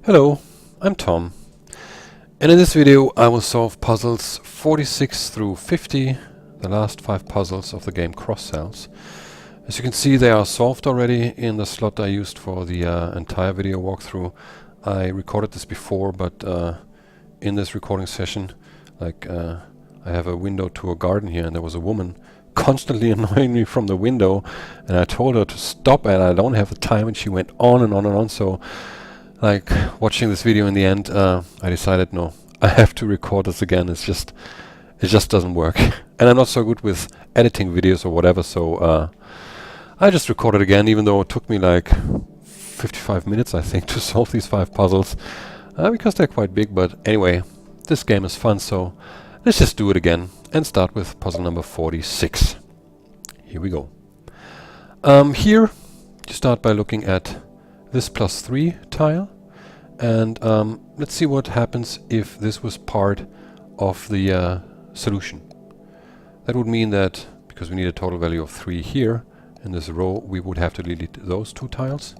Hello, I'm Tom, and in this video I will solve puzzles 46 through 50, the last 5 puzzles of the game CrossCells. As you can see, they are solved already in the slot I used for the entire video walkthrough. I recorded this before, but in this recording session, I have a window to a garden here, and there was a woman constantly annoying me from the window, and I told her to stop and I don't have the time, and she went on and on and on. So like watching this video in the end, I decided no, I have to record this again. It just doesn't work. And I'm not so good with editing videos or whatever, so I just recorded again, even though it took me like 55 minutes I think to solve these 5 puzzles, because they're quite big. But anyway, this game is fun, so let's just do it again and start with puzzle number 46. Here we go. Here you start by looking at this +3 tile, and let's see what happens if this was part of the solution. That would mean that because we need a total value of 3 here in this row, we would have to delete those 2 tiles,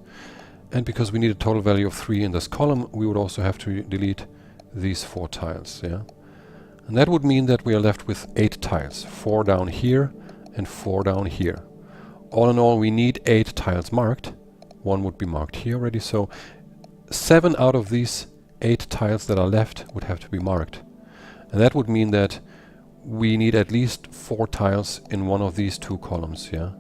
and because we need a total value of 3 in this column, we would also have to delete these 4 tiles. Yeah, and that would mean that we are left with 8 tiles, 4 down here and 4 down here. All in all, we need 8 tiles marked. 1 would be marked here already, so 7 out of these 8 tiles that are left would have to be marked. And that would mean that we need at least 4 tiles in one of these 2 columns. Yeah,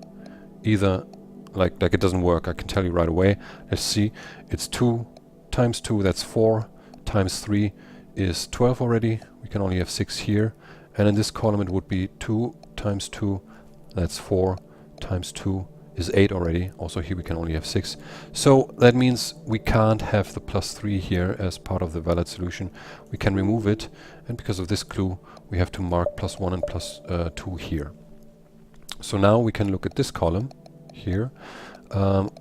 either like it doesn't work, I can tell you right away. Let's see, it's 2 times 2, that's 4, times 3 is 12 already. We can only have 6 here, and in this column it would be 2 times 2, that's 4, times 2 is 8 already. Also here we can only have 6. So that means we can't have the +3 here as part of the valid solution. We can remove it, and because of this clue we have to mark +1 and +2 here. So now we can look at this column here.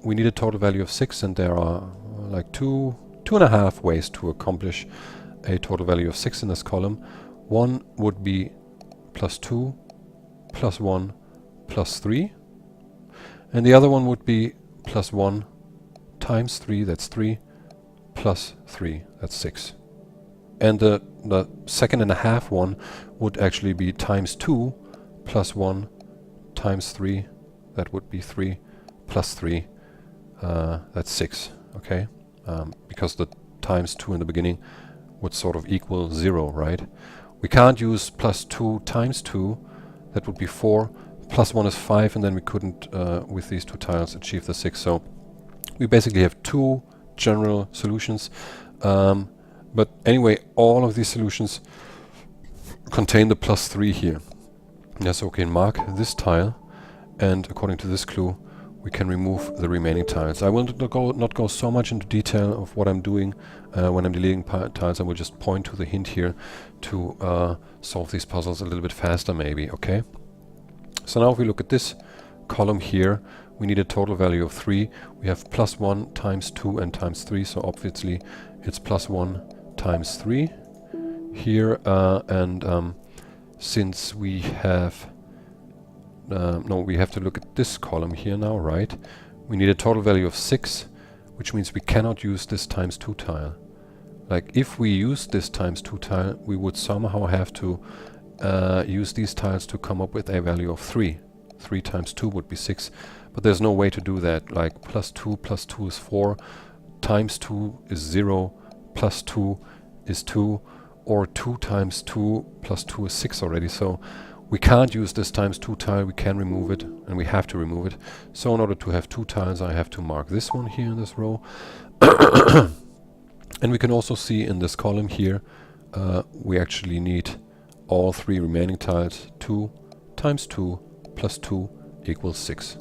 We need a total value of 6, and there are like two and a half ways to accomplish a total value of 6 in this column. One would be +2, +1, +3. And the other one would be +1 times 3, that's 3, +3, that's 6. And the second and a half one would actually be times 2 +1 times 3, that would be 3, +3, that's 6, okay? Because the times 2 in the beginning would sort of equal 0, right? We can't use +2 times 2, that would be 4, +1 is 5, and then we couldn't, with these 2 tiles, achieve the 6. So we basically have 2 general solutions. But anyway, all of these solutions contain the +3 here. Yeah, so we can mark this tile, and according to this clue, we can remove the remaining tiles. I will not go so much into detail of what I'm doing when I'm deleting tiles. I will just point to the hint here to solve these puzzles a little bit faster maybe, okay? So now if we look at this column here, we need a total value of 3. We have +1 times 2 and times 3, so obviously it's +1 times 3 here, and since we have we have to look at this column here now, right? We need a total value of 6, which means we cannot use this times 2 tile. Like if we use this times 2 tile, we would somehow have to use these tiles to come up with a value of 3. 3 times 2 would be 6, but there's no way to do that. Like +2 + 2 is 4, times 2 is 0, +2 is 2, or 2 times 2 + 2 is 6 already. So we can't use this times 2 tile, we can remove it, and we have to remove it. So in order to have 2 tiles, I have to mark this one here in this row. And we can also see in this column here, we actually need all 3 remaining tiles. 2 times 2 + 2 equals 6.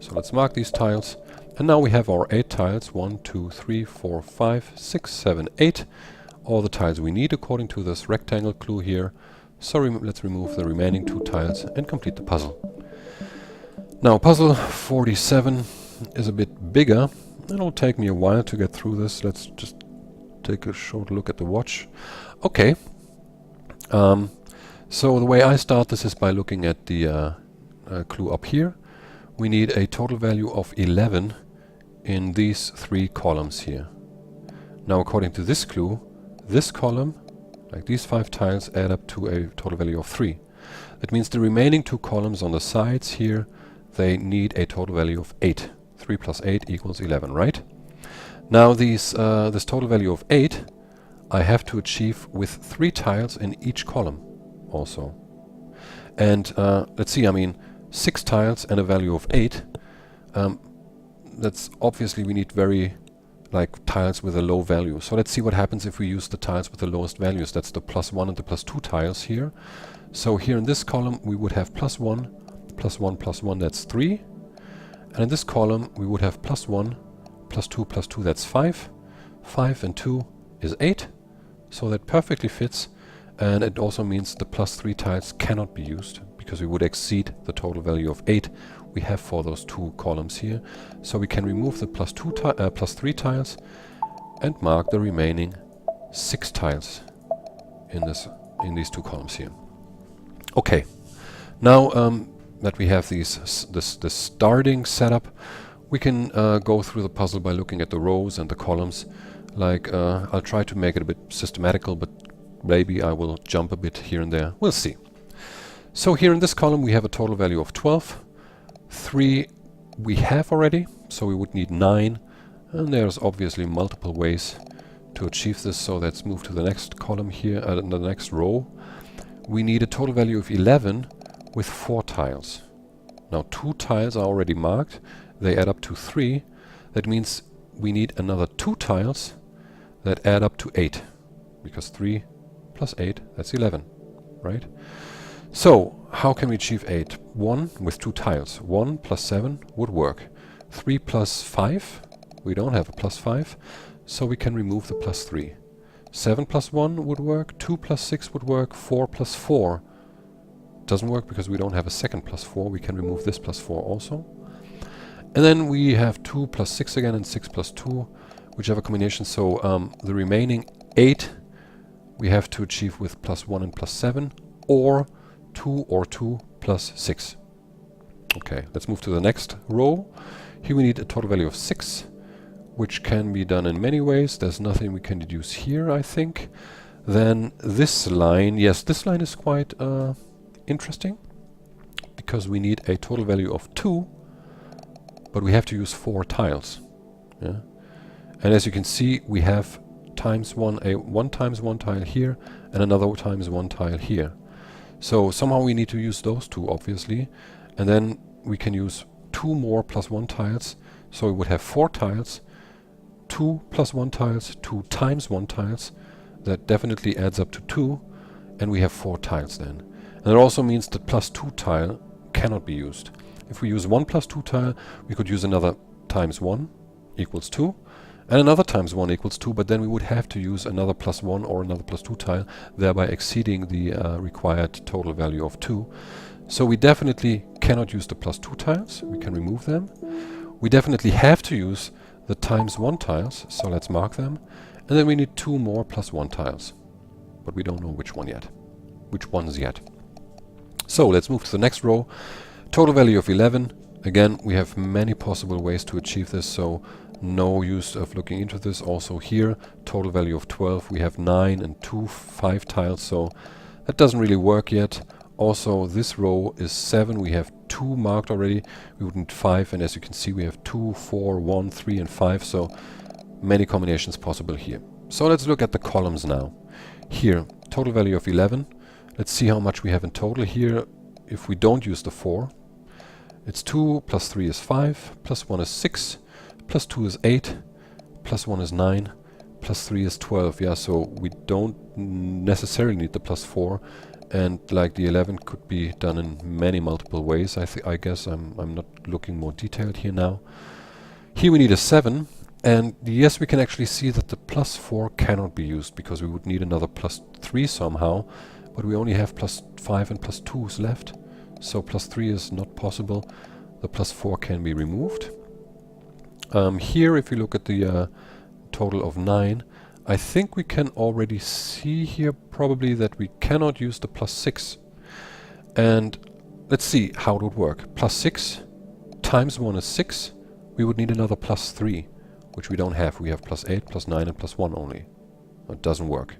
So let's mark these tiles, and now we have our 8 tiles. 1, 2, 3, 4, 5, 6, 7, 8. All the tiles we need according to this rectangle clue here. So let's remove the remaining 2 tiles and complete the puzzle. Now puzzle 47 is a bit bigger. It'll take me a while to get through this. Let's just take a short look at the watch. Okay. So the way I start this is by looking at the clue up here. We need a total value of 11 in these 3 columns here. Now according to this clue, this column, like these 5 tiles, add up to a total value of 3. That means the remaining 2 columns on the sides here, they need a total value of 8. 3 plus 8 equals 11, right? Now this total value of 8 I have to achieve with 3 tiles in each column also. And let's see, I mean 6 tiles and a value of 8. That's obviously we need very tiles with a low value. So let's see what happens if we use the tiles with the lowest values. That's the +1 and the +2 tiles here. So here in this column we would have +1, +1, +1, that's 3. And in this column we would have +1, +2, +2, that's 5. 5 and 2 is 8. So that perfectly fits. And it also means the +3 tiles cannot be used because we would exceed the total value of 8 we have for those 2 columns here. So we can remove the +3 tiles and mark the remaining 6 tiles in these 2 columns here. Okay, now that we have this starting setup, we can go through the puzzle by looking at the rows and the columns. I'll try to make it a bit systematical, but maybe I will jump a bit here and there. We'll see. So here in this column we have a total value of 12. 3 we have already, so we would need 9. And there's obviously multiple ways to achieve this, so let's move to the next column here, in the next row. We need a total value of 11 with 4 tiles. Now 2 tiles are already marked. They add up to 3. That means we need another 2 tiles that add up to 8. Because 3 plus 8, that's 11, right? So, how can we achieve 8? 1 with 2 tiles. 1 plus 7 would work. 3 plus 5, we don't have a plus 5, so we can remove the plus 3. 7 plus 1 would work. 2 plus 6 would work. 4 plus 4 doesn't work because we don't have a second plus 4. We can remove this plus 4 also. And then we have 2 plus 6 again and 6 plus 2, whichever combination. So the remaining 8 we have to achieve with +1 and +7, or 2 plus 6. Okay, let's move to the next row. Here we need a total value of 6, which can be done in many ways. There's nothing we can deduce here, I think. Then this line, yes, this line is quite interesting, because we need a total value of 2, but we have to use 4 tiles. Yeah? And as you can see, we have times 1, a 1 times 1 tile here, and another times 1 tile here. So somehow we need to use those 2, obviously, and then we can use 2 more plus 1 tiles, so we would have 4 tiles, 2 plus 1 tiles, 2 times 1 tiles. That definitely adds up to 2, and we have 4 tiles then. And it also means that +2 tile cannot be used. If we use 1 plus 2 tile, we could use another times 1 equals 2, and another times 1 equals 2, but then we would have to use another +1 or another +2 tile, thereby exceeding the required total value of 2. So we definitely cannot use the +2 tiles. We can remove them. We definitely have to use the times 1 tiles, so let's mark them. And then we need 2 more +1 tiles. But we don't know which ones yet. So let's move to the next row. Total value of 11. Again, we have many possible ways to achieve this, so no use of looking into this. Also here, total value of 12. We have 9 and 2 5 tiles, so that doesn't really work yet. Also, this row is 7. We have 2 marked already. We would need 5, and as you can see, we have 2, 4, 1, 3, and 5, so many combinations possible here. So let's look at the columns now. Here, total value of 11. Let's see how much we have in total here if we don't use the 4. It's 2, plus 3 is 5, plus 1 is 6, plus 2 is 8, plus 1 is 9, plus 3 is 12. Yeah, so we don't necessarily need the plus 4, and like the 11 could be done in many multiple ways. I guess I'm not looking more detailed here now. Here we need a 7, and yes, we can actually see that the plus 4 cannot be used because we would need another plus 3 somehow, but we only have plus 5 and plus 2s left, so plus 3 is not possible. The plus 4 can be removed. Here, if you look at the total of 9, I think we can already see here probably that we cannot use the plus 6. And let's see how it would work. Plus 6 times 1 is 6. We would need another plus 3, which we don't have. We have +8, +9, and +1 only. It doesn't work.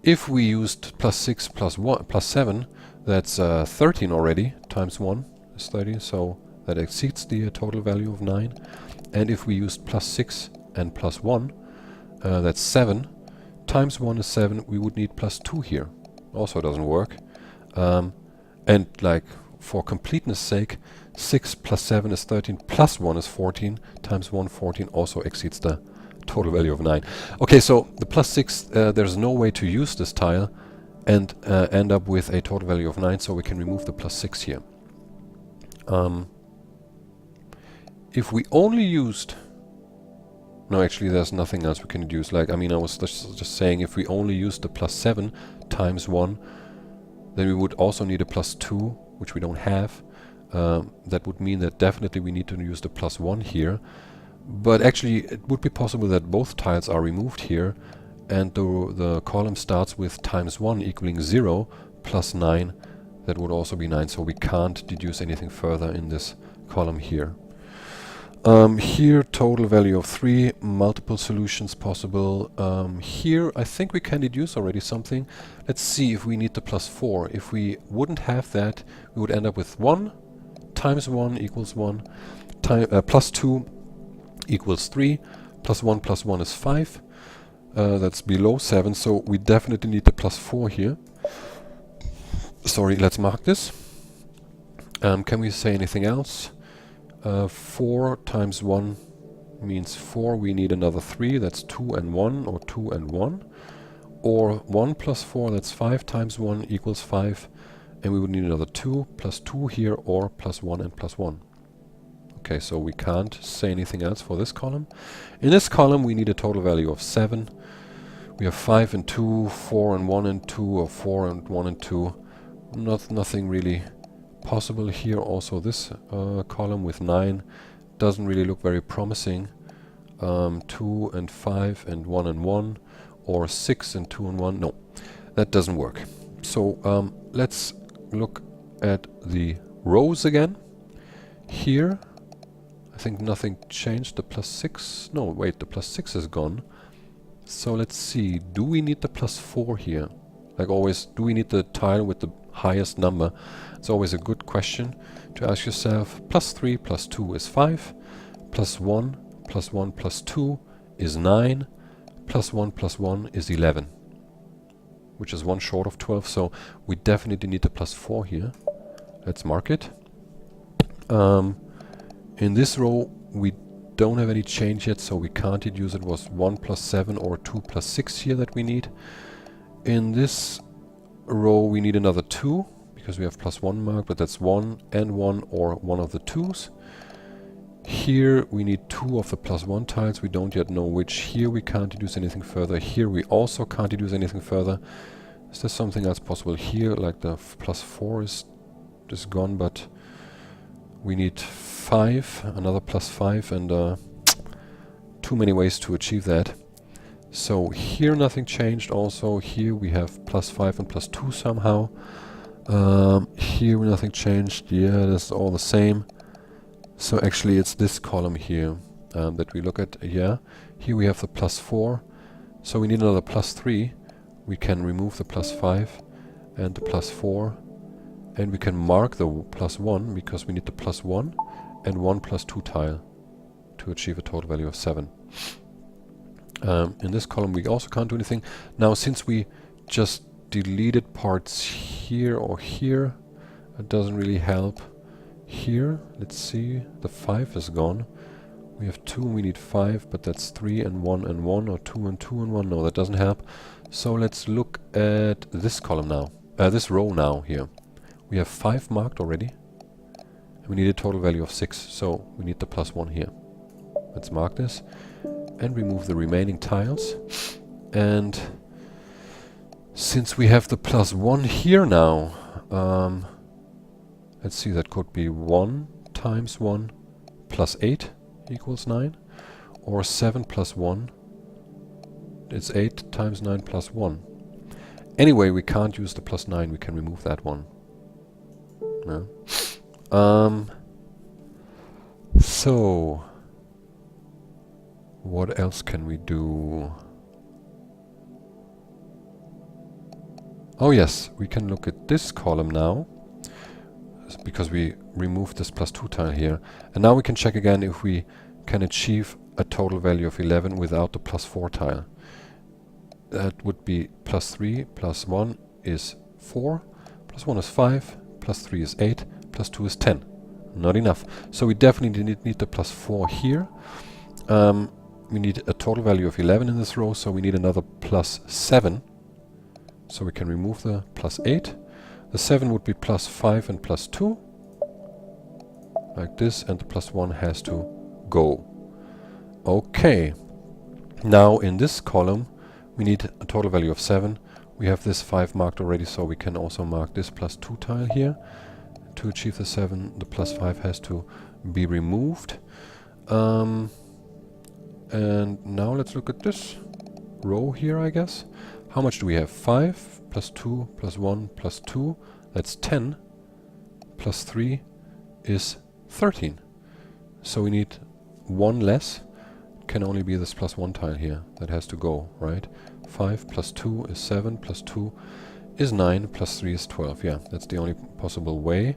If we used +6, +1, +7, that's 13 already, times 1 is 30, so that exceeds the total value of 9. And if we used +6 and +1, that's 7, times 1 is 7, we would need +2 here. Also doesn't work. And like, for completeness sake, 6 + 7 is 13, +1 is 14, times 1, 14, also exceeds the total value of 9. Okay, so the +6, there's no way to use this tile and end up with a total value of 9, so we can remove the +6 here. If we only used... No, actually there's nothing else we can use. Like, I mean, I was just saying, if we only used the +7 times 1, then we would also need a +2, which we don't have. That would mean that definitely we need to use the +1 here. But actually, it would be possible that both tiles are removed here, and the column starts with times 1 equaling 0 plus 9. That would also be 9, so we can't deduce anything further in this column here. Here, total value of 3, multiple solutions possible. Here, I think we can deduce already something. Let's see if we need the +4. If we wouldn't have that, we would end up with 1 times 1 equals 1, +2 equals 3, +1 is 5. That's below 7, so we definitely need the +4 here. Sorry, let's mark this. Can we say anything else? 4 times 1 means 4. We need another 3. That's 2 and 1, or 2 and 1. Or 1 plus 4, that's 5 times 1 equals 5. And we would need another 2 plus 2 here, or +1 and +1. Okay, so we can't say anything else for this column. In this column, we need a total value of 7. We have 5 and 2, 4 and 1 and 2, or 4 and 1 and 2. Nothing really possible here. Also this column with 9 doesn't really look very promising. 2 and 5 and 1 and 1, or 6 and 2 and 1. No, that doesn't work. So let's look at the rows again. Here, I think nothing changed. The +6. No, wait, the +6 is gone. So let's see. Do we need the +4 here? Like always, do we need the tile with the highest number? It's always a good question to ask yourself. +3 + 2 is 5. +1 + 1 + 2 is 9. +1 + 1 is 11. Which is 1 short of 12, so we definitely need the +4 here. Let's mark it. In this row, we don't have any change yet, so we can't deduce it was 1 + 7 or 2 + 6 here that we need. In this row, we need another 2, because we have +1 marked, but that's 1 and 1, or one of the 2s. Here, we need 2 of the +1 tiles. We don't yet know which. Here, we can't deduce anything further. Here, we also can't deduce anything further. Is there something else possible here? Like the +4 is gone, but we need 5, another +5, and too many ways to achieve that. So here nothing changed. Also here we have +5 and +2 somehow. Here nothing changed. Yeah, that's all the same. So actually it's this column here that we look at. Yeah, here we have the +4. So we need another +3. We can remove the +5 and the +4. And we can mark the +1 because we need the +1 and 1 + 2 tile to achieve a total value of 7. In this column we also can't do anything. Now since we just deleted parts here or here, it doesn't really help. Here, let's see, the 5 is gone. We have 2 and we need 5, but that's 3 and 1 and 1, or 2 and 2 and 1. No, that doesn't help. So let's look at this column now, this row now here. We have 5 marked already. And we need a total value of 6, so we need the +1 here. Let's mark this and remove the remaining tiles. And since we have the +1 here now, let's see, that could be 1 times 1 + 8 equals 9, or 7 + 1. It's 8 times 9 + 1. Anyway, we can't use the +9, we can remove that one. No. So What else can we do? Oh yes, we can look at this column now, because we removed this +2 tile here. And now we can check again if we can achieve a total value of 11 without the +4 tile. That would be +3 + 1 is 4, +1 is 5, +3 is 8, +2 is 10. Not enough. So we definitely need the +4 here. We need a total value of 11 in this row, so we need another +7. So we can remove the +8. The 7 would be +5 and +2. Like this, and the +1 has to go. Okay. Now in this column, we need a total value of 7. We have this 5 marked already, so we can also mark this +2 tile here. To achieve the 7, the +5 has to be removed. And now let's look at this row here, I guess. How much do we have? 5 +2 +1 +2. That's 10. +3 is 13. So we need 1 less. It can only be this +1 tile here. That has to go, right? 5 +2 is 7, +2 is 9, +3 is 12. Yeah, that's the only possible way.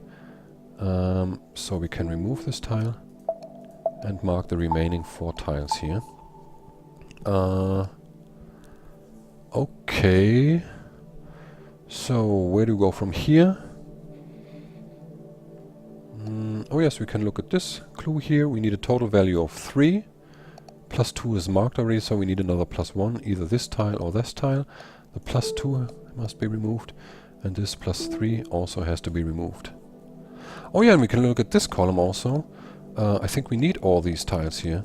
So we can remove this tile and mark the remaining 4 tiles here. Okay. So where do we go from here? Oh yes, we can look at this clue here. We need a total value of 3. +2 is marked already, so we need another +1, either this tile or this tile. The +2 must be removed, and this +3 also has to be removed. Oh yeah, and we can look at this column also. I think we need all these tiles here.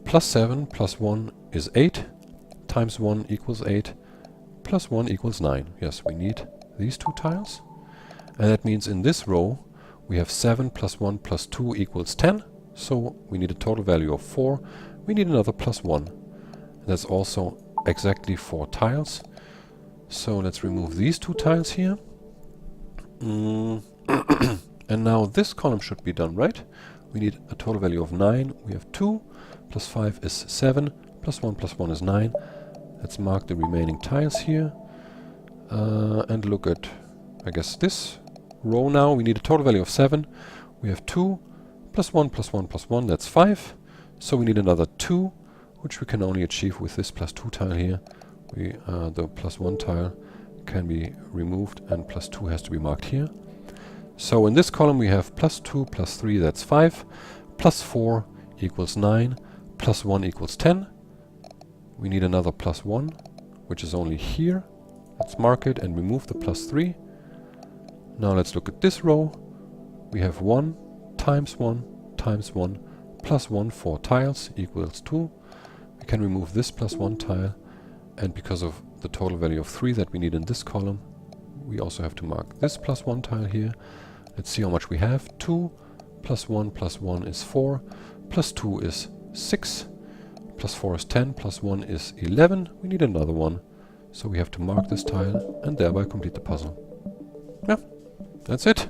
+7 + 1 is 8, times 1 equals 8, +1 equals 9. Yes, we need these 2 tiles. And that means in this row, we have 7 + 1 + 2 equals 10. So we need a total value of 4. We need another +1. That's also exactly 4 tiles. So let's remove these 2 tiles here. And now this column should be done, right? We need a total value of 9. We have 2, +5 is 7, +1 + 1 is 9. Let's mark the remaining tiles here. And look at, I guess, this row now. We need a total value of 7. We have 2, +1 + 1 + 1, that's 5. So we need another 2, which we can only achieve with this +2 tile here. The +1 tile can be removed, and +2 has to be marked here. So in this column we have +2 + 3, that's 5, +4 equals 9, +1 equals 10. We need another +1, which is only here. Let's mark it and remove the +3. Now let's look at this row. We have 1 times 1 times 1 +1, 4 tiles equals 2. We can remove this +1 tile, and because of the total value of 3 that we need in this column, we also have to mark this +1 tile here. Let's see how much we have. 2 + 1 + 1 is 4, +2 is 6, +4 is 10, +1 is 11. We need another one, so we have to mark this tile and thereby complete the puzzle. Yeah, that's it.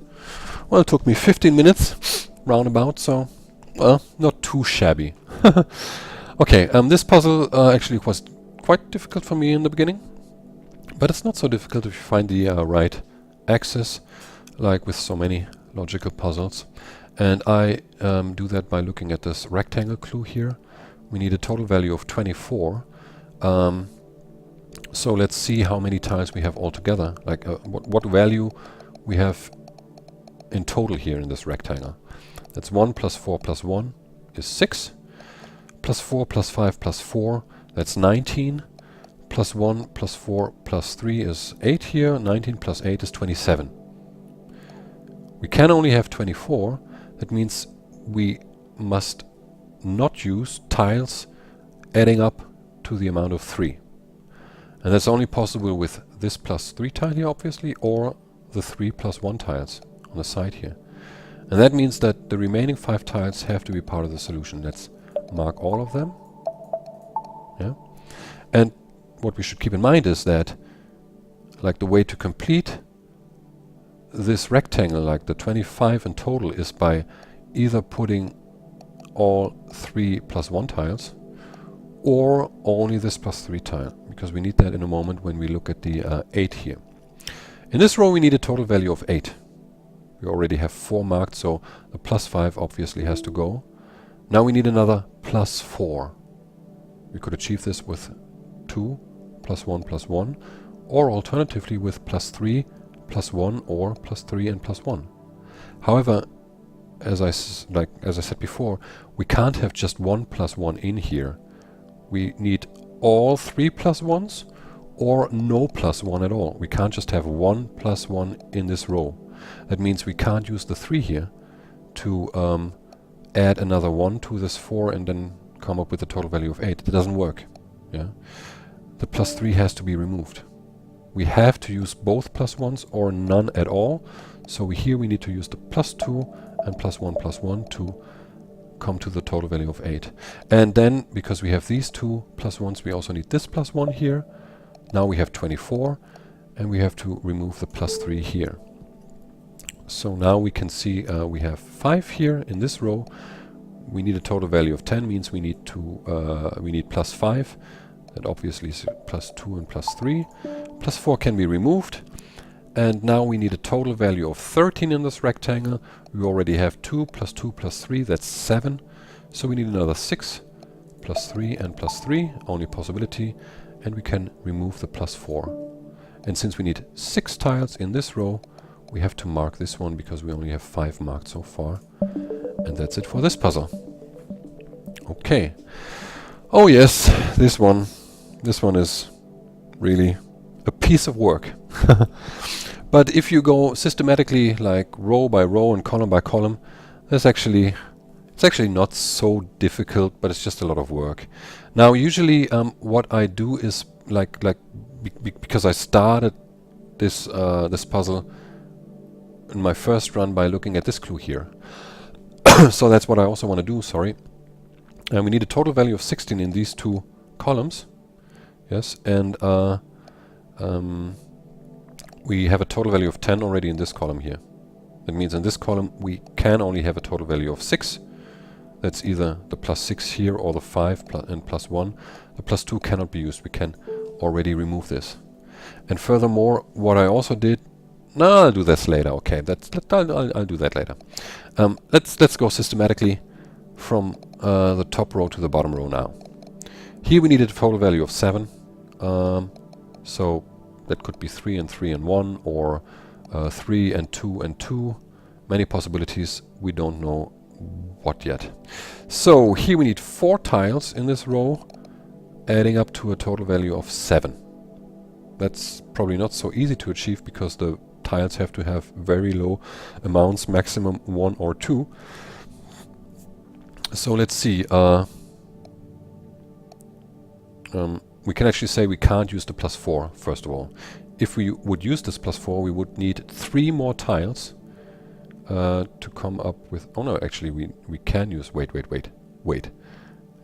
Well, it took me 15 minutes roundabout, so well, not too shabby. Okay, this puzzle actually was quite difficult for me in the beginning, but it's not so difficult if you find the right axis, like with so many logical puzzles. And I do that by looking at this rectangle clue here. We need a total value of 24. So let's see how many tiles we have altogether, like what value we have in total here in this rectangle. That's 1 + 4 + 1 is 6, +4 + 5 + 4, that's 19, +1 + 4 + 3 is 8 here, 19 + 8 is 27. We can only have 24. That means we must not use tiles adding up to the amount of 3. And that's only possible with this +3 tile here, obviously, or the 3 + 1 tiles on the side here. And that means that the remaining 5 tiles have to be part of the solution. Let's mark all of them. Yeah. And what we should keep in mind is that, like, the way to complete this rectangle, like the 25 in total, is by either putting all 3 + 1 tiles, or only this +3 tile, because we need that in a moment when we look at the 8 here. In this row we need a total value of 8. We already have 4 marked, so the +5 obviously has to go. Now we need another +4. We could achieve this with 2 +1 +1, or alternatively with +3 +1 or +3 and +1. However, as I said before, we can't have just one +1 in here. We need all 3 +1s or no +1 at all. We can't just have one +1 in this row. That means we can't use the 3 here to add another 1 to this 4 and then come up with a total value of 8. It doesn't work. Yeah, the +3 has to be removed. We have to use both +1s or none at all. So here we need to use the +2 and +1 +1 to come to the total value of 8. And then, because we have these 2 +1s, we also need this +1 here. Now we have 24, and we have to remove the +3 here. So now we can see we have 5 here in this row. We need a total value of 10, means we need +5. That obviously is +2 and +3. +4 can be removed. And now we need a total value of 13 in this rectangle. We already have 2 +2 +3, that's 7. So we need another 6, +3 and +3, only possibility. And we can remove the +4. And since we need 6 tiles in this row, we have to mark this one because we only have 5 marked so far. And that's it for this puzzle. Okay. Oh yes, this one is really a piece of work. But if you go systematically, like row by row and column by column, it's actually not so difficult, but it's just a lot of work. Now usually what I do is because I started this this puzzle in my first run by looking at this clue here. So that's what I also want to do, sorry. And we need a total value of 16 in these 2 columns. Yes, and we have a total value of 10 already in this column here. That means in this column we can only have a total value of 6. That's either the +6 here or the 5 and +1. The +2 cannot be used. We can already remove this. And furthermore, what I also did... No, I'll do this later. Okay, I'll do that later. Let's go systematically from the top row to the bottom row now. Here we needed a total value of 7. So that could be 3 and 3 and 1, or 3 and 2 and 2. Many possibilities. We don't know what yet. So here we need 4 tiles in this row, adding up to a total value of 7. That's probably not so easy to achieve because the tiles have to have very low amounts, maximum 1 or 2. So let's see. We can actually say we can't use the +4, first of all. If we would use this +4, we would need 3 more tiles to come up with... Oh no, actually we can use... Wait.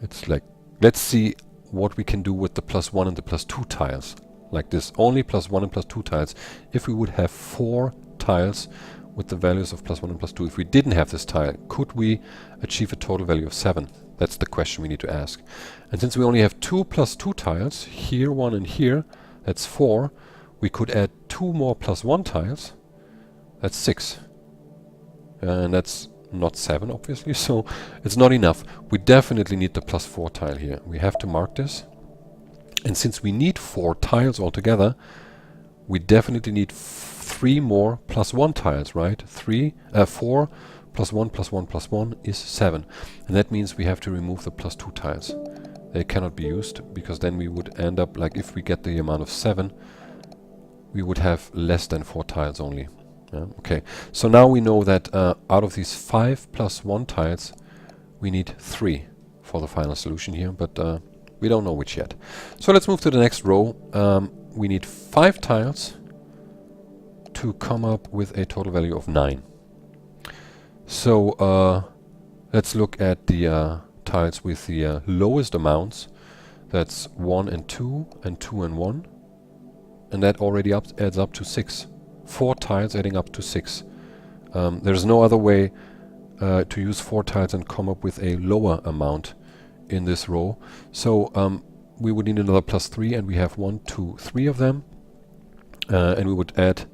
It's like... Let's see what we can do with the +1 and the +2 tiles. Like this, only +1 and +2 tiles. If we would have 4 tiles with the values of +1 and +2, if we didn't have this tile, could we achieve a total value of 7? That's the question we need to ask. And since we only have 2 +2 tiles, here 1 and here, that's 4, we could add 2 more +1 tiles, that's 6. And that's not 7, obviously, so it's not enough. We definitely need the +4 tile here. We have to mark this. And since we need 4 tiles altogether, we definitely need 3 more +1 tiles, right? 4 +1 +1 +1 is 7. And that means we have to remove the +2 tiles. They cannot be used, because then we would end up, like if we get the amount of 7, we would have less than 4 tiles only. Okay, so now we know that out of these 5 +1 tiles, we need 3 for the final solution here, but we don't know which yet. So let's move to the next row. We need 5 tiles to come up with a total value of 9. So let's look at the tiles with the lowest amounts. That's 1 and 2 and 2 and 1. And that already adds up to 6. 4 tiles adding up to 6. There's no other way to use 4 tiles and come up with a lower amount in this row. So we would need another +3, and we have 1, 2, 3 of them. And we would add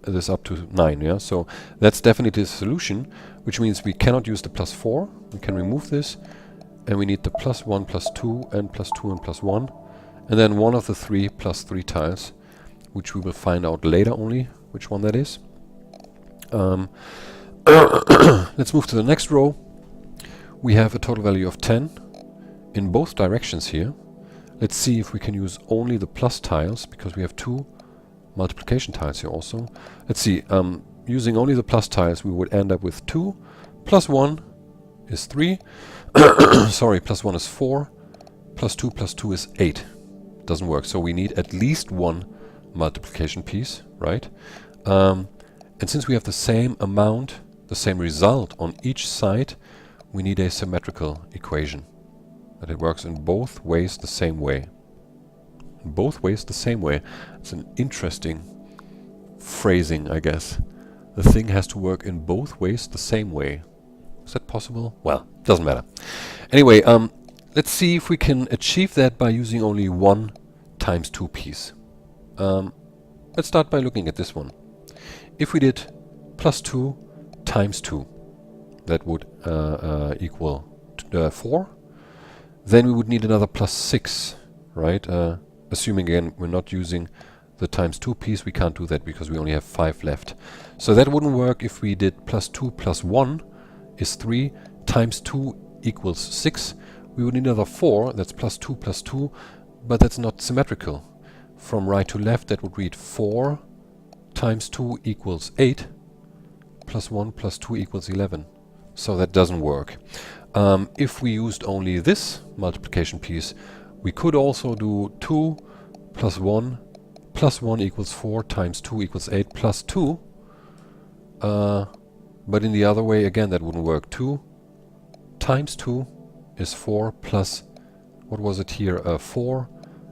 this up to 9, yeah? So that's definitely the solution, which means we cannot use the +4. We can remove this, and we need the +1, +2, and +2 and +1. And then one of the 3 +3 tiles, which we will find out later only, which one that is. Let's move to the next row. We have a total value of 10 in both directions here. Let's see if we can use only the plus tiles, because we have 2 multiplication tiles here also. Let's see, using only the plus tiles, we would end up with 2 plus 1 is 3. Sorry, plus 1 is 4. Plus 2 is 8. Doesn't work. So we need at least 1 multiplication piece, right? And since we have the same amount, the same result on each side, we need a symmetrical equation. That it works in both ways the same way. In both ways the same way. It's an interesting phrasing, I guess. The thing has to work in both ways the same way. Is that possible? Well, doesn't matter. Anyway, let's see if we can achieve that by using only 1 times 2 piece. Let's start by looking at this one. If we did +2 times 2, that would equal 4. Then we would need another +6, right? Assuming again we're not using the times 2 piece, we can't do that because we only have 5 left. So that wouldn't work if we did +2 plus 1 is 3 times 2 equals 6. We would need another 4, that's +2 plus 2, but that's not symmetrical. From right to left, that would read 4 times 2 equals 8, plus 1 plus 2 equals 11. So that doesn't work. If we used only this multiplication piece, we could also do 2 plus 1 equals 4 times 2 equals 8 plus 2. But in the other way, again, that wouldn't work. 2 times 2 is 4 plus, what was it here, 4,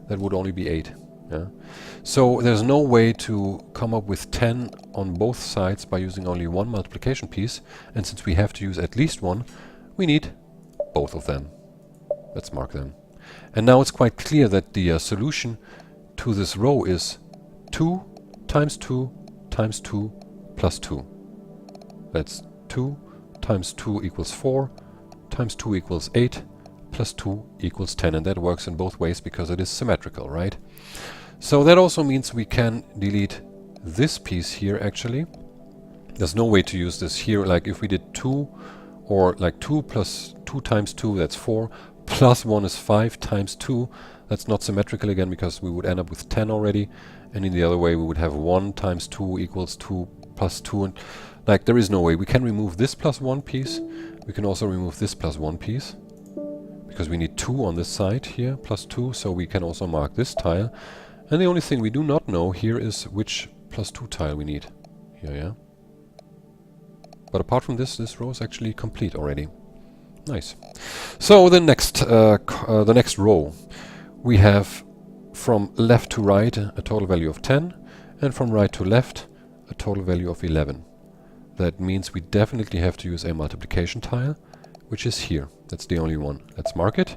that would only be 8. Yeah? So there's no way to come up with 10 on both sides by using only 1 multiplication piece, and since we have to use at least 1, we need both of them. Let's mark them. And now it's quite clear that the solution to this row is 2 times 2 times 2 plus 2. That's 2 times 2 equals 4, times 2 equals 8, plus 2 equals 10. And that works in both ways because it is symmetrical, right? So that also means we can delete this piece here, actually. There's no way to use this here. Like if we did 2, or like 2 plus 2 times 2, that's 4, plus 1 is 5 times 2. That's not symmetrical again because we would end up with 10 already. And in the other way, we would have 1 times 2 equals 2 plus 2. And like there is no way. We can remove this plus 1 piece. We can also remove this plus 1 piece, because we need 2 on this side here, plus 2, so we can also mark this tile. And the only thing we do not know here is which plus 2 tile we need. Here, yeah? But apart from this, this row is actually complete already. Nice. So the next row, we have from left to right a total value of 10, and from right to left a total value of 11. That means we definitely have to use a multiplication tile, which is here. That's the only one. Let's mark it.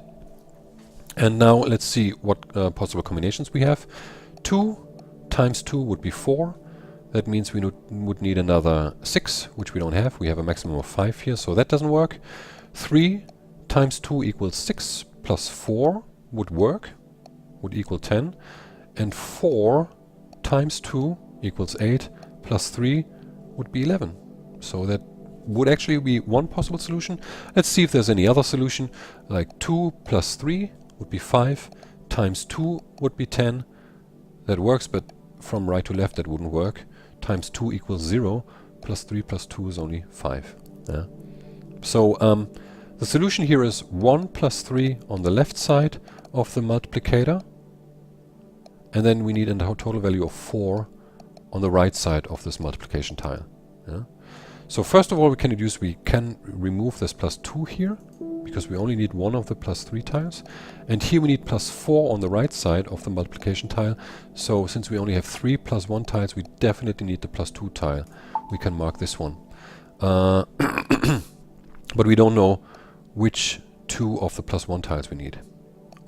And now let's see what possible combinations we have. 2 times 2 would be 4. That means we would need another 6, which we don't have. We have a maximum of 5 here, so that doesn't work. 3 times 2 equals 6, plus 4 would work, would equal 10. And 4 times 2 equals 8, plus 3 would be 11. So that would actually be one possible solution. Let's see if there's any other solution. Like 2 plus 3 would be 5, times 2 would be 10. That works, but from right to left that wouldn't work. Times 2 equals 0, plus 3 plus 2 is only 5. Yeah. So the solution here is 1 plus 3 on the left side of the multiplicator, and then we need a total value of 4 on the right side of this multiplication tile. Yeah. So first of all, we can remove this plus 2 here, because we only need one of the plus 3 tiles. And here we need plus 4 on the right side of the multiplication tile. So since we only have 3 plus 1 tiles, we definitely need the plus 2 tile. We can mark this one. But we don't know which 2 of the +1 tiles we need.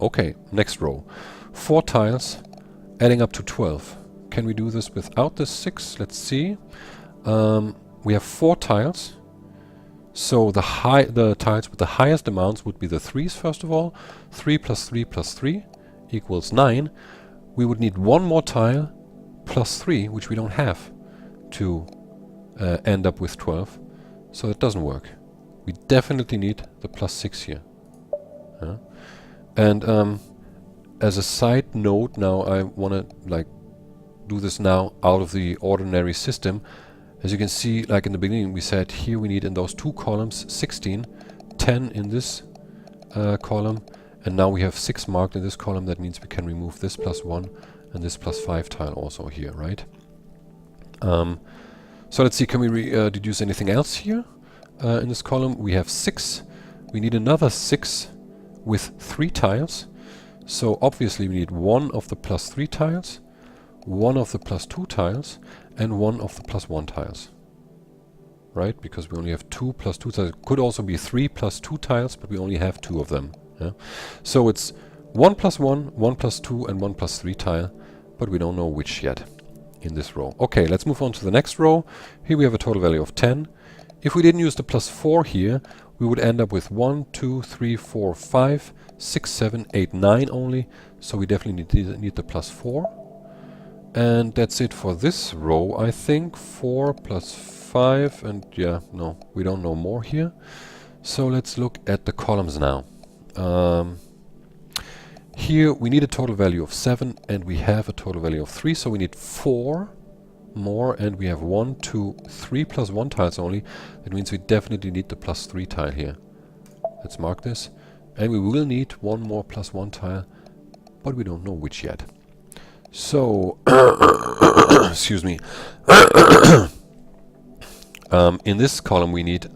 Okay, next row. 4 tiles adding up to 12. Can we do this without the 6? Let's see. We have 4 tiles. So the tiles with the highest amounts would be the 3s first of all. 3 plus 3 plus 3 equals 9. We would need one more tile plus 3, which we don't have, to end up with 12. So it doesn't work. We definitely need the +6 here. And as a side note, now I want to do this now out of the ordinary system. As you can see, like in the beginning, we said here we need in those 2 columns 16, 10 in this column, and now we have 6 marked in this column. That means we can remove this +1 and this +5 tile also here, right? So let's see, can we deduce anything else here? In this column we have 6. We need another 6 with 3 tiles. So obviously we need 1 of the +3 tiles, 1 of the +2 tiles, and 1 of the +1 tiles. Right? Because we only have 2 +2 tiles. It could also be 3 +2 tiles, but we only have 2 of them. Yeah? So it's 1 +1, 1 +2, and 1 +3 tile, but we don't know which yet in this row. Okay, let's move on to the next row. Here we have a total value of 10. If we didn't use the +4 here, we would end up with 1, 2, 3, 4, 5, 6, 7, 8, 9 only. So we definitely need the +4. And that's it for this row, I think. 4 plus 5, and yeah, no, we don't know more here. So let's look at the columns now. Here we need a total value of 7, and we have a total value of 3, so we need 4 more, and we have 1, 2, 3 +1 tiles only. That means we definitely need the +3 tile here. Let's mark this. And we will need 1 more +1 tile, but we don't know which yet. So, excuse me. In this column we need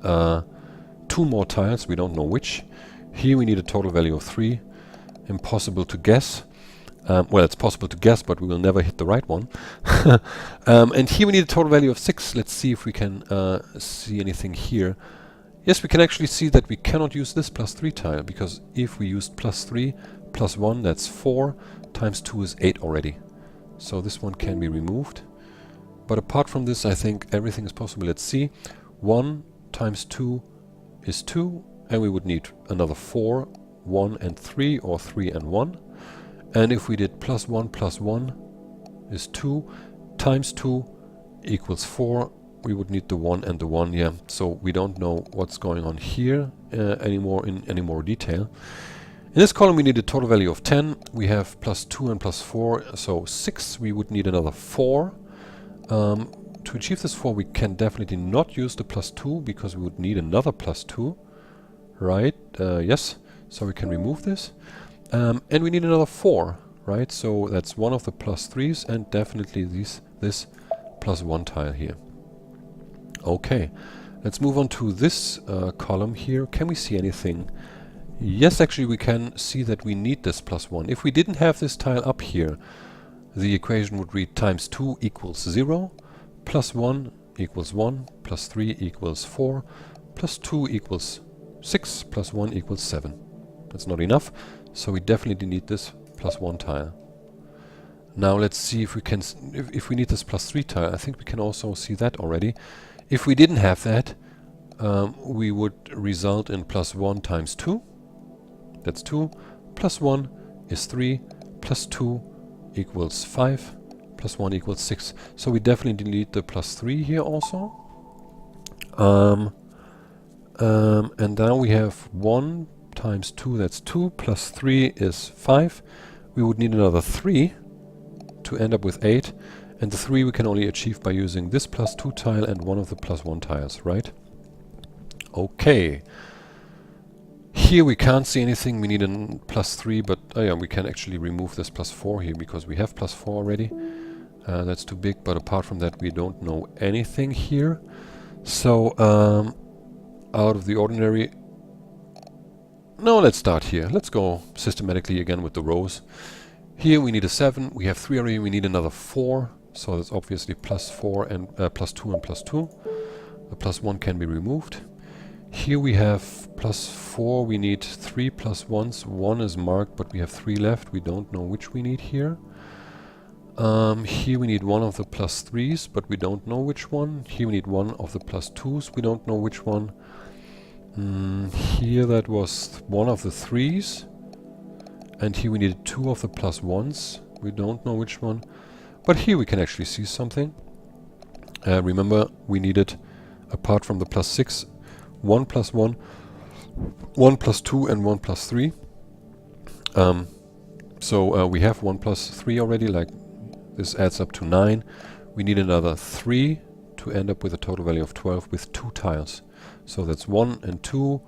2 more tiles, we don't know which. Here we need a total value of 3. Impossible to guess. Well, it's possible to guess, but we will never hit the right one. And here we need a total value of 6. Let's see if we can see anything here. Yes, we can actually see that we cannot use this +3 tile, because if we used +3 +1, that's 4, times 2 is 8 already. So this one can be removed. But apart from this, I think everything is possible. Let's see. 1 times 2 is 2, and we would need another 4, 1 and 3, or 3 and 1. And if we did +1 +1 is 2, times 2 equals 4, we would need the 1 and the 1, yeah. So we don't know what's going on here anymore in any more detail. In this column we need a total value of 10. We have +2 and +4, so 6. We would need another 4. To achieve this 4, we can definitely not use the +2, because we would need another +2. Right? Yes. So we can remove this. And we need another 4, right? So that's one of the +3s, and definitely this +1 tile here. Okay, let's move on to this column here. Can we see anything? Yes, actually we can see that we need this +1. If we didn't have this tile up here, the equation would read times 2 equals 0, +1 equals 1, +3 equals 4, +2 equals 6, +1 equals 7. That's not enough, so we definitely need this +1 tile. Now let's see if we can, if we need this +3 tile. I think we can also see that already. If we didn't have that, we would result in +1 times 2. That's 2. +1 is 3. +2 equals 5. +1 equals 6. So we definitely need the +3 here also. And now we have 1 times 2, that's 2, +3 is 5. We would need another 3 to end up with 8. And the 3 we can only achieve by using this +2 tile and one of the +1 tiles, right? Okay. Here we can't see anything. We need a +3, but yeah, we can actually remove this +4 here, because we have +4 already. That's too big, but apart from that we don't know anything here. So out of the ordinary... No, let's start here. Let's go systematically again with the rows. Here we need a 7, we have 3 already, we need another 4. So that's obviously +4 and +2 and +2. The +1 can be removed. Here we have plus 4, we need 3 plus 1s. 1 is marked, but we have 3 left. We don't know which we need here. Here we need one of the plus 3s, but we don't know which one. Here we need one of the plus 2s. We don't know which one. Here that was one of the 3s. And here we needed 2 of the plus 1s. We don't know which one. But here we can actually see something. Remember, we needed, apart from the plus 6, 1 plus 1, 1 plus 2, and 1 plus 3. So we have 1 plus 3 already, like this adds up to 9. We need another 3 to end up with a total value of 12 with 2 tiles. So that's 1 and 2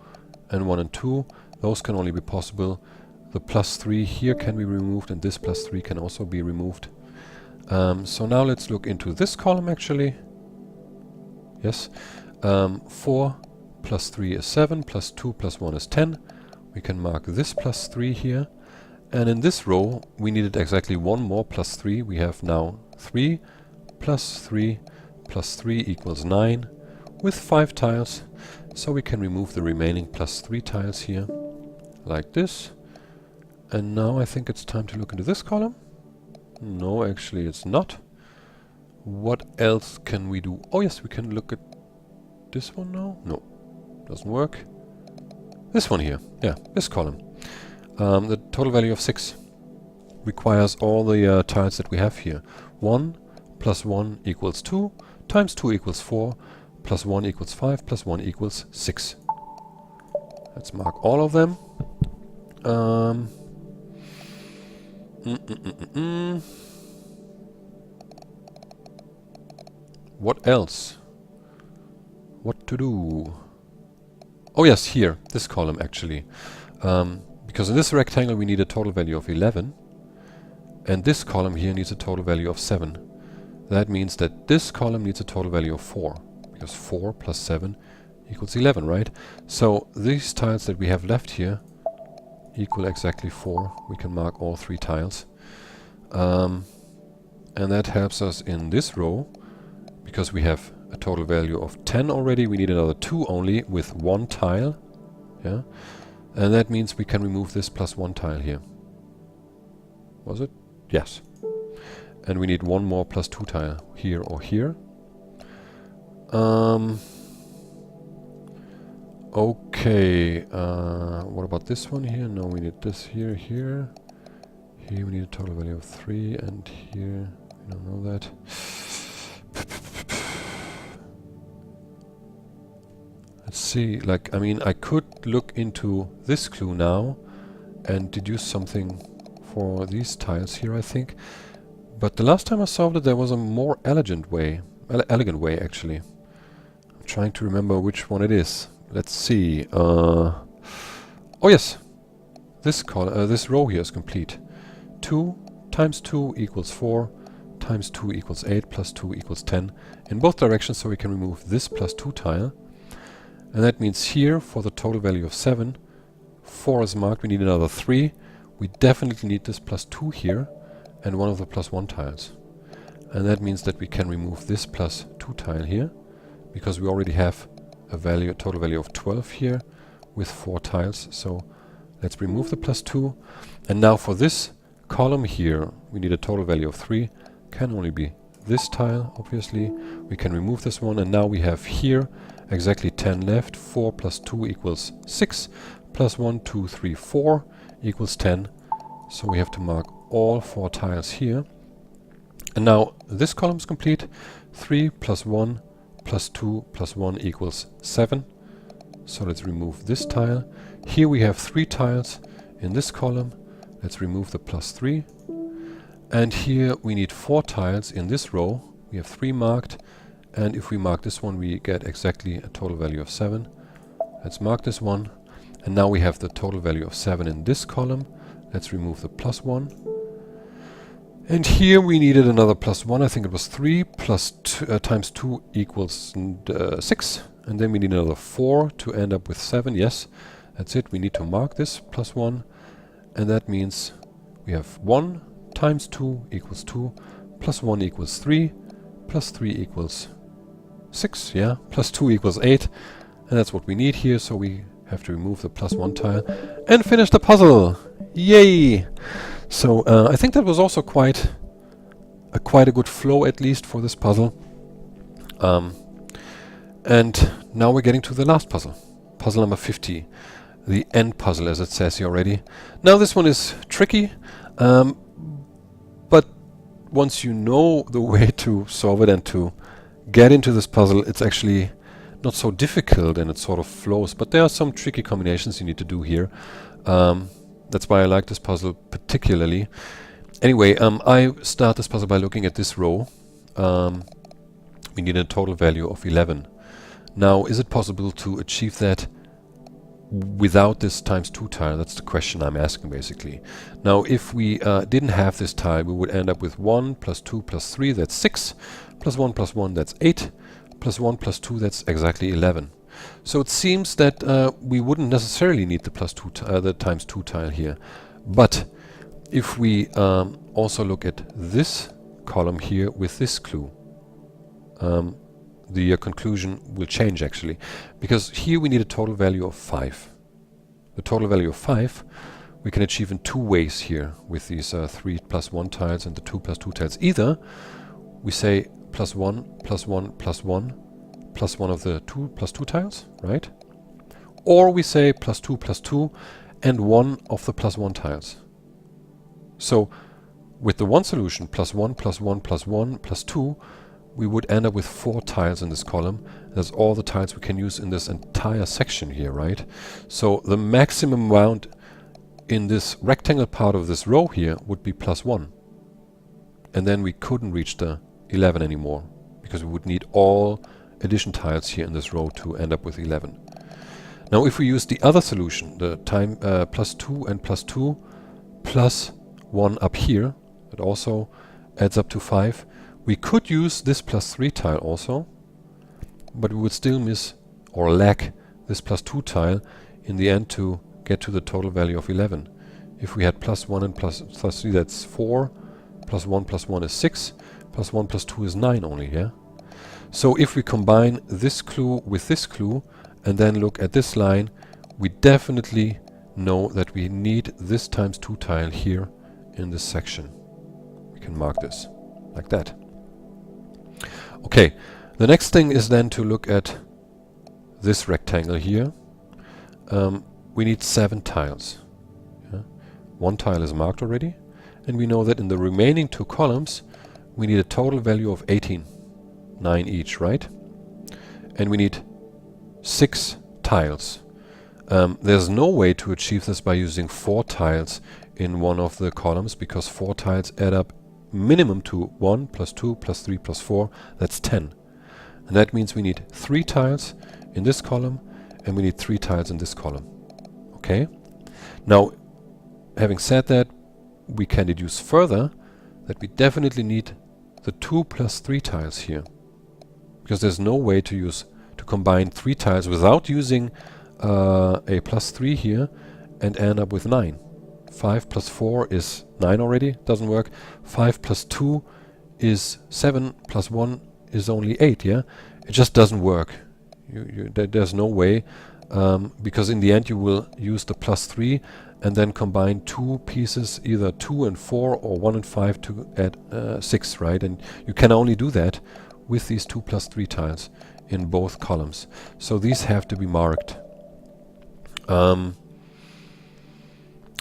and 1 and 2. Those can only be possible. The plus 3 here can be removed, and this plus 3 can also be removed. So now let's look into this column actually. Yes. 4 plus 3 is 7, plus 2 plus 1 is 10. We can mark this plus 3 here. And in this row, we needed exactly one more plus 3. We have now 3 plus 3 plus 3 equals 9 with 5 tiles. So we can remove the remaining plus 3 tiles here, like this. And now I think it's time to look into this column. No, actually it's not. What else can we do? Oh yes, we can look at this one now. No, doesn't work. This one here. Yeah, this column. The total value of 6 requires all the tiles that we have here. 1 plus 1 equals 2, times 2 equals 4, plus 1 equals 5, plus 1 equals 6. Let's mark all of them. What else? What to do? Oh yes, here, this column actually. Because in this rectangle we need a total value of 11, and this column here needs a total value of 7. That means that this column needs a total value of 4, because 4 plus 7 equals 11, right? So these tiles that we have left here equal exactly 4. We can mark all 3 tiles. And that helps us in this row, because we have a total value of 10 already. We need another 2 only with 1 tile. Yeah. And that means we can remove this plus 1 tile here. Was it? Yes. And we need 1 more plus 2 tile here or here. Okay. What about this one here? No, we need this here, here. Here we need a total value of 3, and here we don't know that. Let's see, like, I mean, I could look into this clue now and deduce something for these tiles here, I think. But the last time I solved it, there was a more elegant way actually. I'm trying to remember which one it is. Let's see. Oh yes, this row here is complete. 2 times 2 equals 4, times 2 equals 8, plus 2 equals 10 in both directions, so we can remove this plus 2 tile. And that means here, for the total value of 7, 4 is marked, we need another 3. We definitely need this plus 2 here, and one of the plus 1 tiles. And that means that we can remove this plus 2 tile here, because we already have a total value of 12 here, with 4 tiles. So let's remove the plus 2. And now for this column here, we need a total value of 3. Can only be this tile, obviously. We can remove this one, and now we have here exactly 10 left. 4 plus 2 equals 6, plus 1, 2, 3, 4 equals 10. So we have to mark all 4 tiles here. And now this column is complete. 3 plus 1 plus 2 plus 1 equals 7. So let's remove this tile. Here we have 3 tiles in this column. Let's remove the plus 3. And here we need 4 tiles in this row. We have 3 marked. And if we mark this one, we get exactly a total value of 7. Let's mark this one. And now we have the total value of 7 in this column. Let's remove the plus 1. And here we needed another plus 1. I think it was 3 plus times 2 equals 6. And then we need another 4 to end up with 7. Yes, that's it. We need to mark this plus 1. And that means we have 1 times 2 equals 2, plus 1 equals 3, plus 3 equals 6, yeah, plus 2 equals 8. And that's what we need here, so we have to remove the +1 tile and finish the puzzle. Yay! So I think that was also quite a good flow, at least for this puzzle. And now we're getting to the last puzzle. Puzzle number 50. The end puzzle, as it says here already. Now this one is tricky, but once you know the way to solve it and to get into this puzzle, it's actually not so difficult and it sort of flows. But there are some tricky combinations you need to do here. That's why I like this puzzle particularly. Anyway, I start this puzzle by looking at this row. We need a total value of 11. Now, is it possible to achieve that without this ×2 tile? That's the question I'm asking, basically. Now, if we didn't have this tile, we would end up with 1 + 2 + 3, that's 6, +1 + 1, that's 8, +1 + 2, that's exactly 11. So it seems that we wouldn't necessarily need the ×2 tile here. But if we also look at this column here with this clue, the conclusion will change actually, because here we need a total value of 5. The total value of 5 we can achieve in two ways here with these 3 +1 tiles and the 2 +2 tiles. Either we say +1 +1 +1 +1 of the 2 +2 tiles, right? Or we say +2 +2 and 1 of the +1 tiles. So with the one solution, +1 +1 +1 +2, we would end up with 4 tiles in this column. That's all the tiles we can use in this entire section here, right? So the maximum amount in this rectangle part of this row here would be +1. And then we couldn't reach the 11 anymore, because we would need all addition tiles here in this row to end up with 11. Now if we use the other solution, the +2 and +2 plus 1 up here, that also adds up to 5, we could use this +3 tile also, but we would still miss or lack this +2 tile in the end to get to the total value of 11. If we had +1 and +3, that's 4, +1 +1 is 6, +1 +2 is 9 only, yeah? So if we combine this clue with this clue and then look at this line, we definitely know that we need this ×2 tile here in this section. We can mark this like that. Okay, the next thing is then to look at this rectangle here. We need 7 tiles. Yeah? 1 tile is marked already, and we know that in the remaining 2 columns we need a total value of 18, 9 each, right? And we need 6 tiles. There's no way to achieve this by using 4 tiles in one of the columns, because 4 tiles add up minimum to 1 +2 +3 +4, that's 10. And that means we need 3 tiles in this column and we need 3 tiles in this column. Okay? Now, having said that, we can deduce further that we definitely need the 2 +3 tiles here, because there's no way to combine 3 tiles without using a +3 here and end up with 9. 5 + 4 is 9 already, doesn't work. 5 + 2 is 7, + 1 is only 8, yeah? It just doesn't work. There's no way, because in the end you will use the +3 and then combine 2 pieces, either 2 and 4 or 1 and 5 to add 6, right? And you can only do that with these 2 +3 tiles in both columns. So these have to be marked.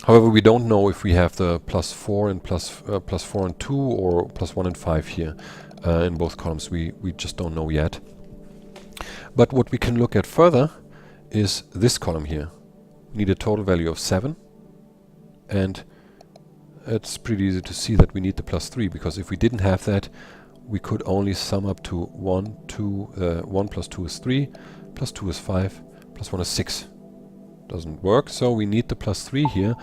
However, we don't know if we have the +4 and +4 and 2 or +1 and 5 here in both columns. We just don't know yet. But what we can look at further is this column here. We need a total value of 7, and it's pretty easy to see that we need the +3, because if we didn't have that, we could only sum up to 1, 2, 1 + 2 is 3, +2 is 5, +1 is 6. Doesn't work, so we need the +3 here,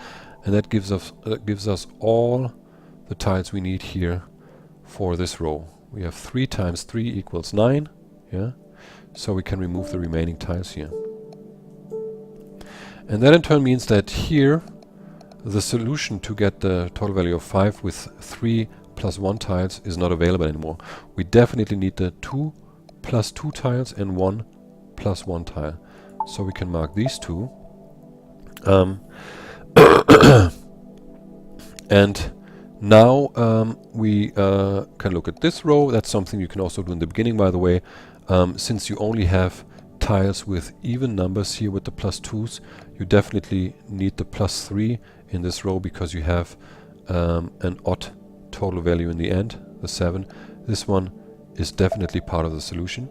and that gives us all the tiles we need here for this row. We have 3 × 3 equals 9, yeah, so we can remove the remaining tiles here. And that in turn means that here the solution to get the total value of 5 with 3 +1 tiles is not available anymore. We definitely need the 2 +2 tiles and 1 +1 tile. So we can mark these two. And now we can look at this row. That's something you can also do in the beginning, by the way. Since you only have tiles with even numbers here with the +2s, you definitely need the +3 in this row because you have an odd total value in the end, the 7. This one is definitely part of the solution.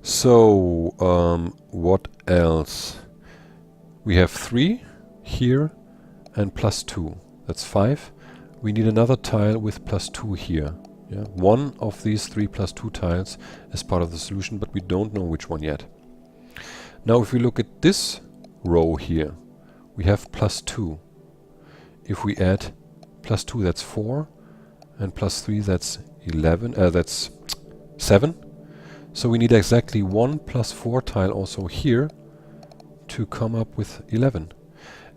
So what else? We have 3 here and +2. That's 5. We need another tile with +2 here. Yeah, one of these 3 +2 tiles is part of the solution, but we don't know which one yet. Now if we look at this row here, we have +2. If we add +2, that's 4, and +3, that's 11. That's 7. So we need exactly one +4 tile also here to come up with 11.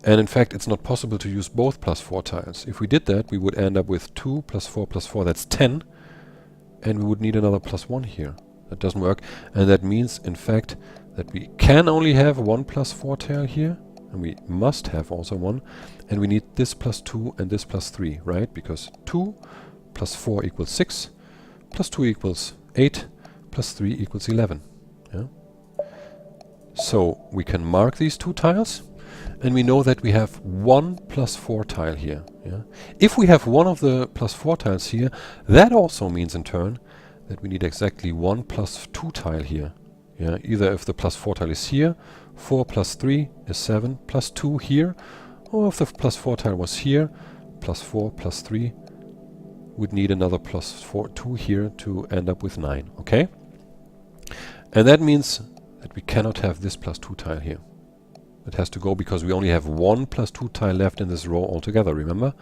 And in fact, it's not possible to use both +4 tiles. If we did that, we would end up with 2 +4 +4, that's 10. And we would need another +1 here. That doesn't work. And that means, in fact, that we can only have one +4 tile here. And we must have also one. And we need this +2 and this +3, right? Because 2 + 4 equals 6, +2 equals 8, +3 equals 11. Yeah? So we can mark these 2 tiles. And we know that we have one +4 tile here. Yeah? If we have one of the +4 tiles here, that also means in turn that we need exactly one +2 tile here. Yeah? Either if the +4 tile is here, 4 + 3 is 7, +2 here, or if the +4 tile was here, +4 + 3 would need another +2 here to end up with 9. Okay? And that means that we cannot have this +2 tile here. It has to go because we only have one +2 tile left in this row altogether, remember?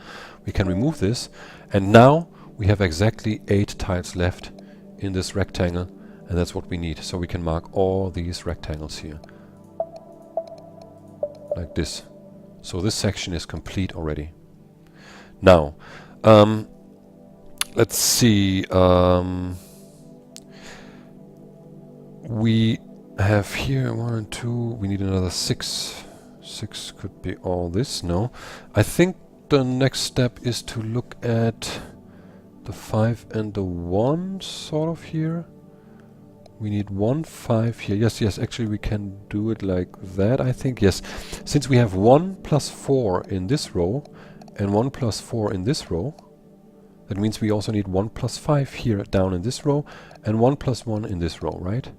We can remove this, and now we have exactly 8 tiles left in this rectangle, and that's what we need. So we can mark all these rectangles here. Like this. So this section is complete already. Now, let's see. We have here 1 and 2. We need another 6. 6 could be all this. No. I think the next step is to look at the 5 and the 1 sort of here. We need 1, 5 here. Yes, actually we can do it like that, I think. Yes, since we have 1 + 4 in this row and 1 + 4 in this row, that means we also need 1 + 5 here down in this row and 1 + 1 in this row, right?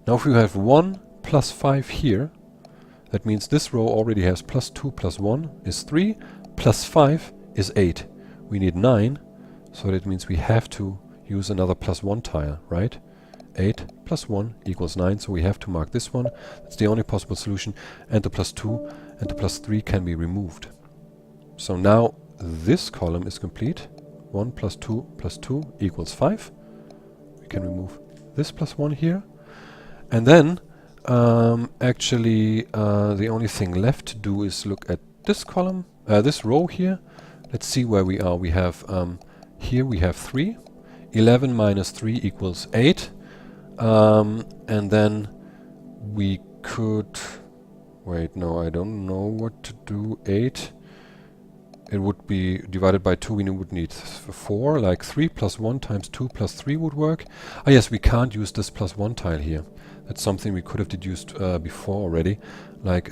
Now if we have 1 + 5 here, that means this row already has +2 + 1 is 3, +5 is 8. We need 9, so that means we have to use another +1 tile, right? 8 + 1 equals 9, so we have to mark this one. That's the only possible solution, and the +2 and the +3 can be removed. So now this column is complete. 1 + 2 + 2 equals 5. We can remove this +1 here. And then, actually, the only thing left to do is look at this column, this row here. Let's see where we are. We have, here we have 3. 11 minus 3 equals 8. And then we could, wait, no, I don't know what to do. 8. It would be divided by 2, we would need 4, like 3 + 1 times 2 + 3 would work. Ah yes, we can't use this +1 tile here. That's something we could have deduced before already, like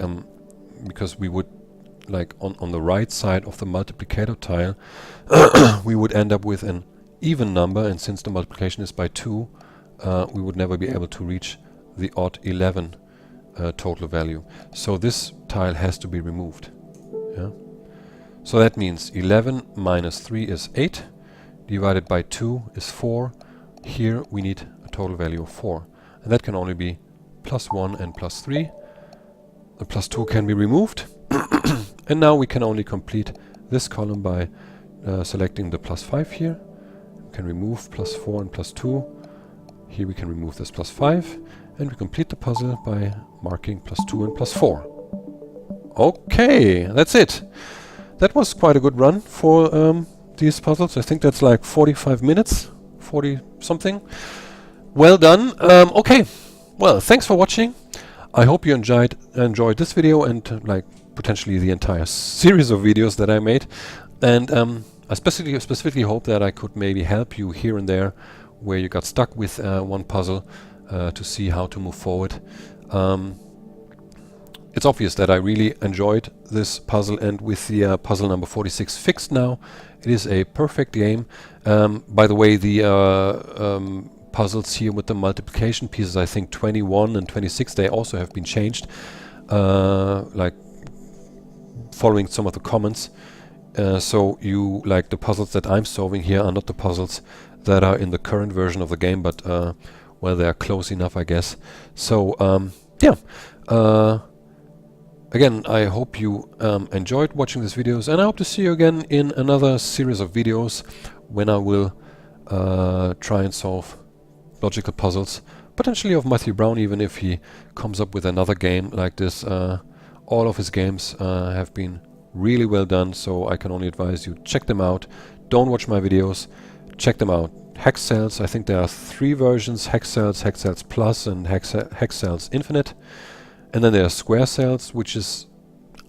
because we would, like on the right side of the multiplicator tile, we would end up with an even number, and since the multiplication is by 2, we would never be able to reach the odd 11 total value. So this tile has to be removed. Yeah. So that means 11 minus 3 is 8, divided by 2 is 4. Here we need a total value of 4. And that can only be +1 and +3. The +2 can be removed. And now we can only complete this column by selecting the +5 here. We can remove +4 and +2. Here we can remove this +5. And we complete the puzzle by marking +2 and +4. Okay, that's it. That was quite a good run for these puzzles. I think that's like 45 minutes, 40 something. Well done. Okay, well, thanks for watching. I hope you enjoyed this video and like potentially the entire series of videos that I made. And I specifically hope that I could maybe help you here and there where you got stuck with one puzzle to see how to move forward. It's obvious that I really enjoyed this puzzle, and with the puzzle number 46 fixed now, it is a perfect game. By the way, the puzzles here with the multiplication pieces, I think 21 and 26, they also have been changed, like following some of the comments. So you, like, the puzzles that I'm solving here are not the puzzles that are in the current version of the game, but well, they're close enough, I guess. So yeah. Again, I hope you enjoyed watching these videos, and I hope to see you again in another series of videos when I will try and solve logical puzzles, potentially of Matthew Brown, even if he comes up with another game like this. All of his games have been really well done, so I can only advise you, check them out. Don't watch my videos, check them out. CrossCells, I think there are 3 versions: CrossCells, CrossCells Plus, and CrossCells Infinite. And then there are CrossCells, which is,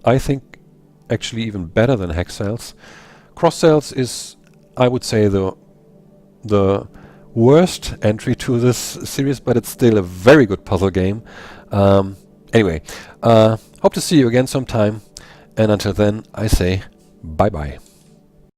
I think, actually even better than CrossCells. CrossCells is, I would say, the worst entry to this series, but it's still a very good puzzle game. Anyway, hope to see you again sometime, and until then, I say bye-bye.